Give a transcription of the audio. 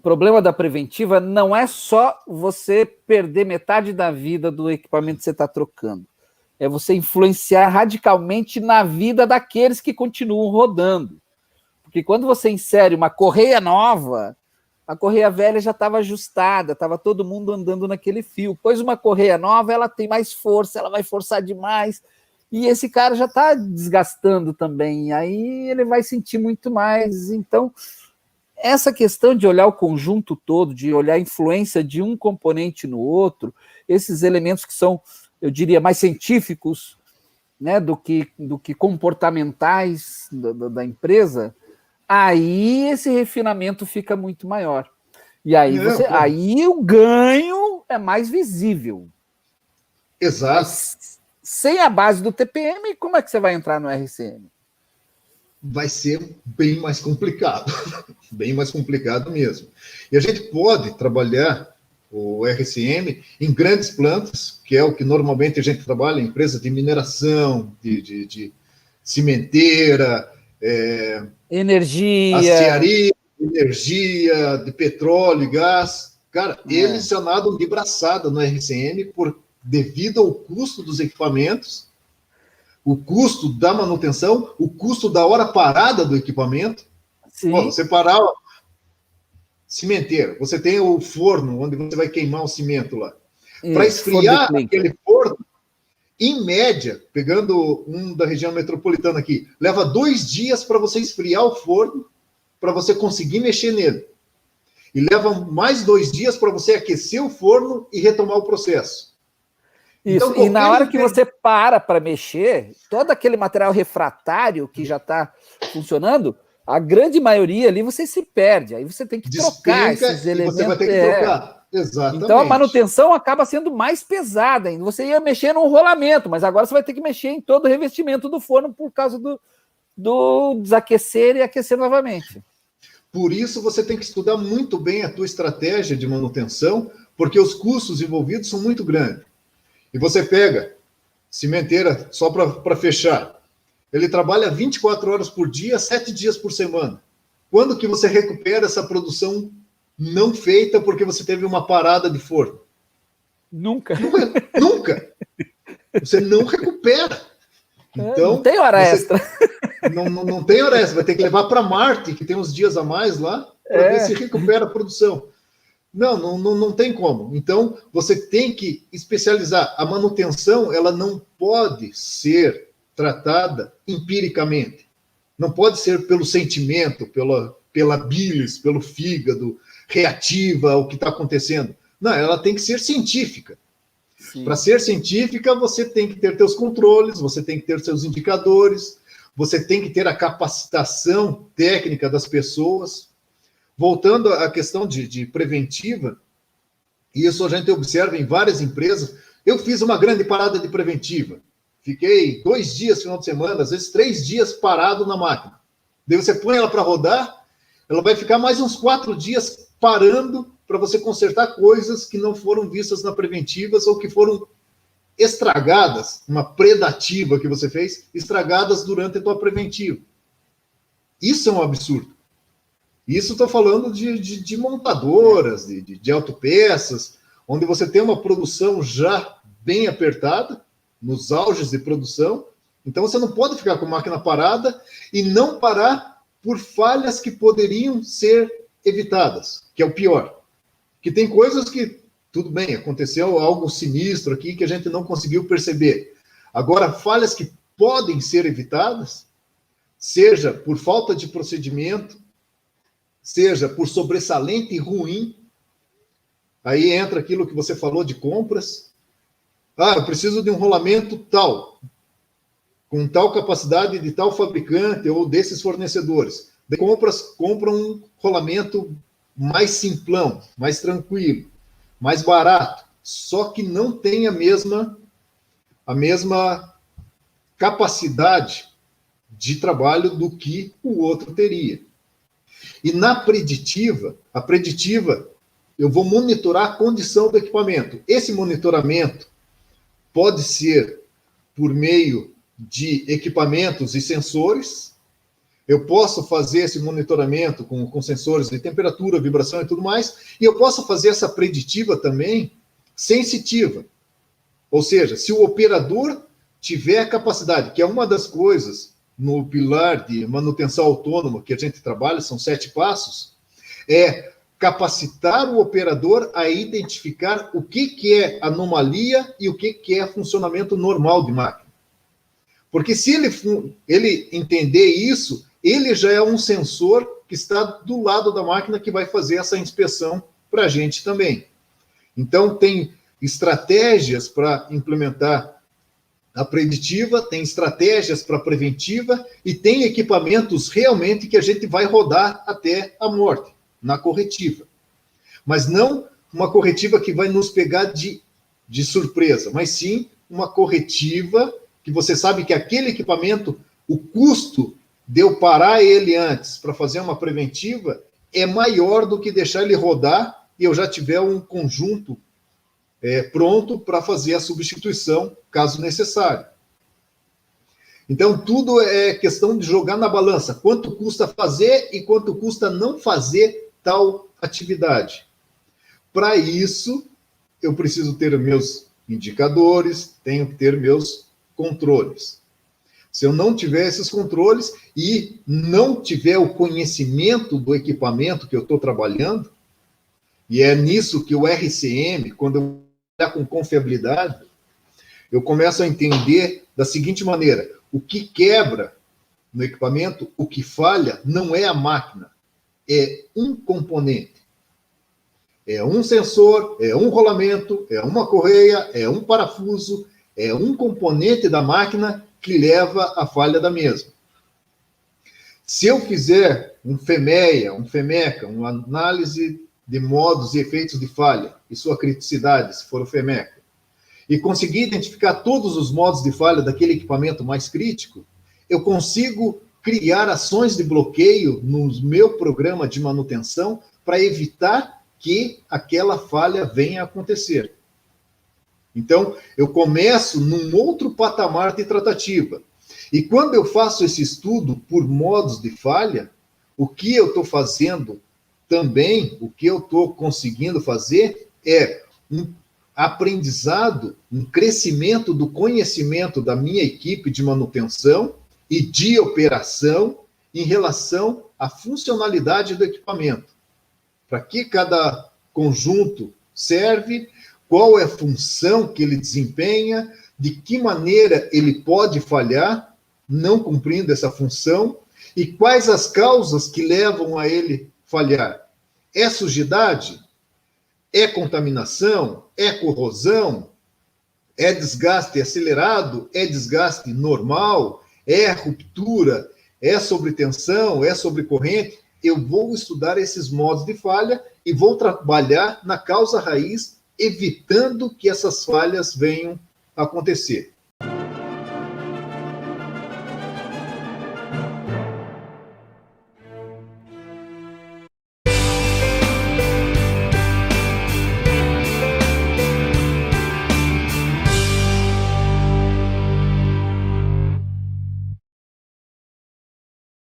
problema da preventiva não é só você perder metade da vida do equipamento que você está trocando. É você influenciar radicalmente na vida daqueles que continuam rodando. Porque quando você insere uma correia nova, a correia velha já estava ajustada, estava todo mundo andando naquele fio. Pois uma correia nova, ela tem mais força, ela vai forçar demais, e esse cara já está desgastando também, aí ele vai sentir muito mais. Então, essa questão de olhar o conjunto todo, de olhar a influência de um componente no outro, esses elementos que são, eu diria, mais científicos, né, do que comportamentais da empresa, aí esse refinamento fica muito maior. E aí, aí o ganho é mais visível. Exato. Mas sem a base do TPM, como é que você vai entrar no RCM? Vai ser bem mais complicado. Bem mais complicado mesmo. E a gente pode trabalhar o RCM em grandes plantas, que é o que normalmente a gente trabalha em empresas de mineração, de cimenteira, energia, aciaria, energia, de petróleo e gás. Cara, eles já nadam de braçada no RCM devido ao custo dos equipamentos, o custo da manutenção, o custo da hora parada do equipamento. Sim. Pô, você parar cimenteira, você tem o forno onde você vai queimar o cimento lá. Para esfriar aquele forno, em média, pegando um da região metropolitana aqui, leva 2 dias para você esfriar o forno, para você conseguir mexer nele. E leva mais 2 dias para você aquecer o forno e retomar o processo. Isso, então, e na hora que você para mexer, todo aquele material refratário que já está funcionando, a grande maioria ali você se perde, aí você tem que trocar esses elementos. Você vai ter que trocar, exatamente. Então a manutenção acaba sendo mais pesada ainda. Você ia mexer no rolamento, mas agora você vai ter que mexer em todo o revestimento do forno por causa do desaquecer e aquecer novamente. Por isso você tem que estudar muito bem a tua estratégia de manutenção, porque os custos envolvidos são muito grandes. E você pega cimenteira, só para fechar, ele trabalha 24 horas por dia, 7 dias por semana. Quando que você recupera essa produção não feita porque você teve uma parada de forno? Nunca. Nunca. Você não recupera. Então, não tem hora extra. Não tem hora extra. Vai ter que levar para Marte, que tem uns dias a mais lá, para ver se recupera a produção. Não tem como. Então, você tem que especializar. A manutenção, ela não pode ser tratada empiricamente. Não pode ser pelo sentimento, pela bilis, pelo fígado, reativa ao que está acontecendo. Não, ela tem que ser científica. Para ser científica, você tem que ter seus controles, você tem que ter seus indicadores, você tem que ter a capacitação técnica das pessoas. Voltando à questão de preventiva, e isso a gente observa em várias empresas, eu fiz uma grande parada de preventiva. Fiquei 2 dias, final de semana, às vezes 3 dias parado na máquina. Daí você põe ela para rodar, ela vai ficar mais uns 4 dias parando para você consertar coisas que não foram vistas na preventivas ou que foram estragadas, uma predativa que você fez, estragadas durante a tua preventiva. Isso é um absurdo. Isso estou falando de montadoras, de autopeças, onde você tem uma produção já bem apertada, nos auges de produção, então você não pode ficar com a máquina parada e não parar por falhas que poderiam ser evitadas, que é o pior. Que tem coisas que, tudo bem, aconteceu algo sinistro aqui que a gente não conseguiu perceber. Agora, falhas que podem ser evitadas, seja por falta de procedimento, seja por sobressalente ruim, aí entra aquilo que você falou de compras. Eu preciso de um rolamento tal, com tal capacidade de tal fabricante ou desses fornecedores. De compram um rolamento mais simplão, mais tranquilo, mais barato, só que não tem a mesma capacidade de trabalho do que o outro teria. E na preditiva, eu vou monitorar a condição do equipamento. Esse monitoramento pode ser por meio de equipamentos e sensores, Eu posso fazer esse monitoramento com sensores de temperatura, vibração e tudo mais, e eu posso fazer essa preditiva também sensitiva. Ou seja, se o operador tiver a capacidade, que é uma das coisas no pilar de manutenção autônoma que a gente trabalha, são 7 passos, é capacitar o operador a identificar o que é anomalia e o que é funcionamento normal de máquina. Porque se ele entender isso, ele já é um sensor que está do lado da máquina que vai fazer essa inspeção para a gente também. Então, tem estratégias para implementar a preditiva, tem estratégias para a preventiva e tem equipamentos realmente que a gente vai rodar até a morte, na corretiva. Mas não uma corretiva que vai nos pegar de surpresa, mas sim uma corretiva que você sabe que aquele equipamento, o custo de eu parar ele antes para fazer uma preventiva é maior do que deixar ele rodar e eu já tiver um conjunto pronto para fazer a substituição, caso necessário. Então, tudo é questão de jogar na balança. Quanto custa fazer e quanto custa não fazer tal atividade. Para isso, eu preciso ter meus indicadores, tenho que ter meus controles. Se eu não tiver esses controles e não tiver o conhecimento do equipamento que eu estou trabalhando, e é nisso que o RCM, quando eu trabalhar com confiabilidade, eu começo a entender da seguinte maneira: o que quebra no equipamento, o que falha, não é a máquina, é um componente. É um sensor, é um rolamento, é uma correia, é um parafuso, é um componente da máquina que leva à falha da mesma. Se eu fizer um FEMEA, um FEMECA, uma análise de modos e efeitos de falha e sua criticidade, se for o FEMECA, e conseguir identificar todos os modos de falha daquele equipamento mais crítico, eu consigo criar ações de bloqueio no meu programa de manutenção para evitar que aquela falha venha a acontecer. Então, eu começo num outro patamar de tratativa. E quando eu faço esse estudo por modos de falha, o que eu estou fazendo também, o que eu estou conseguindo fazer é um aprendizado, um crescimento do conhecimento da minha equipe de manutenção e de operação em relação à funcionalidade do equipamento. Para que cada conjunto serve, qual é a função que ele desempenha, de que maneira ele pode falhar, não cumprindo essa função, e quais as causas que levam a ele falhar. É sujidade? É contaminação? É corrosão? É desgaste acelerado? É desgaste normal? É ruptura? É sobretensão? É sobrecorrente? Eu vou estudar esses modos de falha e vou trabalhar na causa raiz, evitando que essas falhas venham a acontecer.